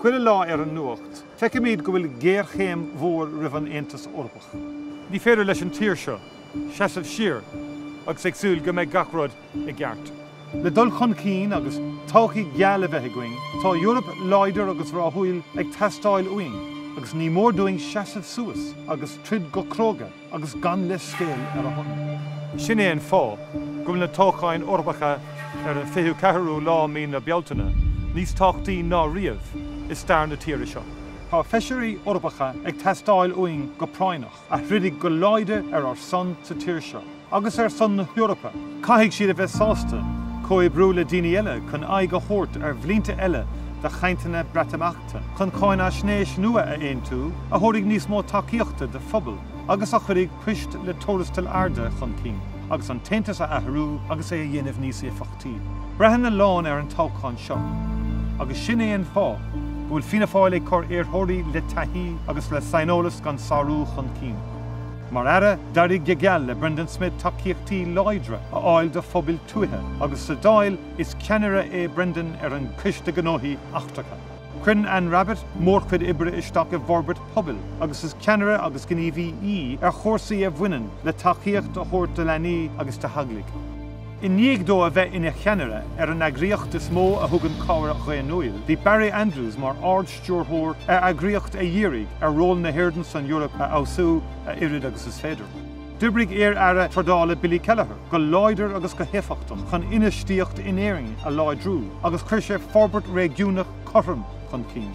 chuile lá ar an nuacht, feicimid go bhfuil géarchéim mhór roimh an tAontas Eorpach. Ní féidir leis an tír seo, seasamh siar, agus ag súil go méid gachrod i gceart. Le dul chun cín agus tóchaí geal a bheith going, tá Eorap láidir agus rathúil ag teastáil uainn, agus ní mór dúinn seasamh suas agus troid go cróga agus gan leithscéal ar a hon. Sin é an fá, go bhfuil na Toghcháin Eorpacha ar an 24 lá mína Bealtaine, níos táchtaí ná riamh is stair na tíre seo. Tá feisirí Eorpacha ag teastáil uainn go práineach a thridig go láidir ar son sa tír seo, agus ar son na Eorpa. Caithfidh siad a bheith sásta, cói brú le daoine eile chun aghaidh go chóirt ar bhlianta eile de chainteanna bretamachta, chun cáinne snéis nua a aon tú, a thabharfaidh níos mó tacaíochta de phobal, agus a chuirigh poist le tórastal airde chun cín, agus an tAontas a athrú agus é a dhéanamh níos éifeachtaí. Breithin na lán ar an Toghcháin seo, agus sin é an fá, bhfuil Fianna Fáil ag chur éarthirí le taithí agus le sainolalas gan saorú chun cín. Mar ara, dairigh geall le Brendan Smith tacaíochtaí láidre a áil de phobail tuaithe, agus sa dáil is ceannara é Brendan ar an ciste gnóthaí achtracha. Crin an rabbit mórchuid ibre isteach a bhorbert phobail, agus is ceannara agus gníomhí ar chórsaí a bhaineann le tacaíocht a thabhairt de leanaí agus de haglaigh. I níag dó a bheith ina cheannara ar an agriíocht is mó a thugann cáir a chuanúil, bhí Barry Andrews mar ard stúrthóir ar agriíocht a dhéirigh ar ról na hairdans san Eorap a ásaú a irid agus is féidir. D'oibrigh ar trodála Billy Kelleher, go láidir agus go héifeachtam chun inistíocht in éiring a láidrú, agus chuir sé forbert réigiúnach chorm chun cín.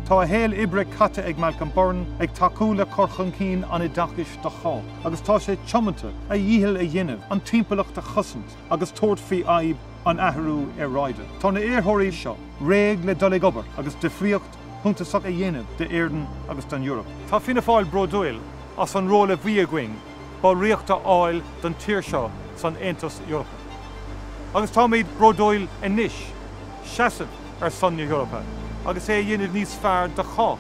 Tá a héal ibre caite ag Malcolm Byrne ag takeú le chun cín an I dachais do chá, agus tá sé tiomanta a dhíthil a dhéanamh an timpaileach de chosint agus tóirt faoi aib an athrú Eoraip. Tá na éarthirí seo réag le dul ag obair agus difríocht thuntasach a dhéanamh de Éirinn agus den Eorap. Tá Fianna Fáil brodúil as an róla bhí a going ba riachta áil den tír seo san tAontas Eorpa. Agus tá méid brodúil inis, seasamh ar son na Eorpa, agus é dhéanamh níos fearr de chách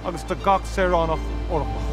agus de gach saoránach Eorpach.